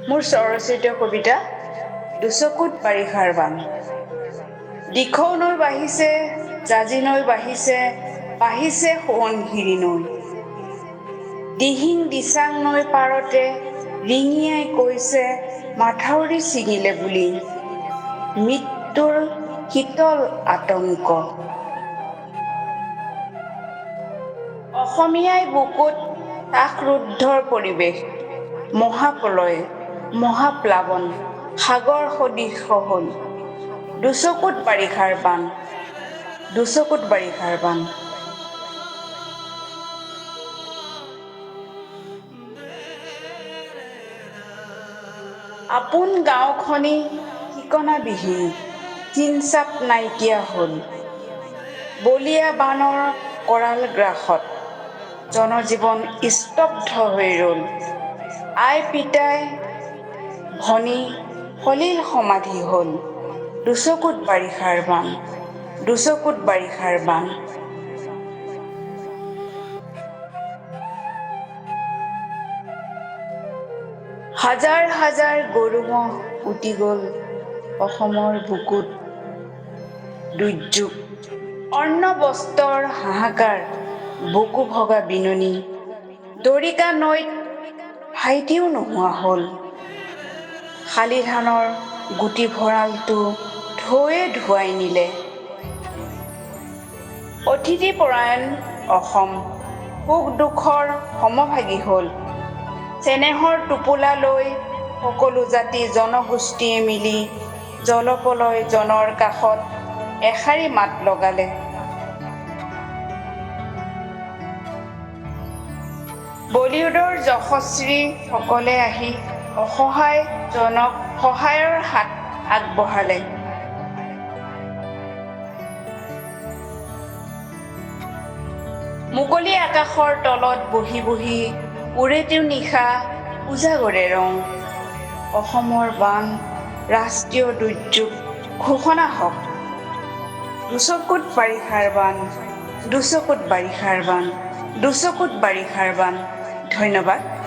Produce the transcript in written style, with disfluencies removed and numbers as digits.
মোৰ স্বৰচিত কবিতা দুচকুত বাৰিষাৰ বান। দিখৌ নৈ বাঢ়িছে, জাঁজি নৈ বাঢ়িছে, বাঢ়িছে সোৱণশিৰি নৈ। দিহিং দিচাং নৈ পাৰতে ৰিঙিয়াই কৈছে মাথাউৰি ছিঙিলে বুলি, মৃত্যুৰ শীতল আতংক। অসমীয়াই বুকুত শ্বাসৰুদ্ধৰ পৰিৱেশ, মহাপ্ৰলয়, মহাপ্লাৱন, সাগৰ সদৃশ হ'ল। দুচকুত বাৰিষাৰ বান, দুচকুত বাৰিষাৰ বান। আপোন গাঁওখনি ঠিকনাবিহীন, চিন-চাপ নাইকিয়া হ'ল। বলিয়া বানৰ কৰাল গ্ৰাসত জনজীৱন স্তব্ধ হৈ ৰ'ল। আই পিতাই ভনী সলিল সমাধি হ'ল। দুচকুত বাৰিষাৰ বান, দুচকুত বাৰিষাৰ বান। হাজাৰ হাজাৰ গৰু ম'হ উটি গ'ল অসমৰ বুকুত। দুৰ্যোগ, অন্ন বস্ত্ৰৰ হাহাকাৰ, বুকু ভগা বিননি। দৰিকা নৈত ভাইটিও নোহোৱা হ'ল। শালি ধানৰ গুটি ভঁৰালটো ঢৌৱে ধুৱাই নিলে। অতিথিপৰায়ণ অসম সুখ দুখৰ সমভাগী হ'ল। চেনেহৰ টোপোলা লৈ সকলো জাতি জনগোষ্ঠীয়ে মিলি জলপলয় জনৰ কাষত এষাৰি মাত লগালে। বলিউডৰ যশস্বী সকলে আহি অসহায় জনক সহায়ৰ হাত আগবঢ়ালে। মুকলি আকাশৰ তলত বহি বহি উৰে তেওঁ নিশা উজাগৰে ৰং। অসমৰ বান ৰাষ্ট্ৰীয় দুৰ্যোগ ঘোষণা হওক। দুচকুত বাৰিষাৰ বান, দুচকুত বাৰিষাৰ বান, দুচকুত বাৰিষাৰ বান। ধন্যবাদ।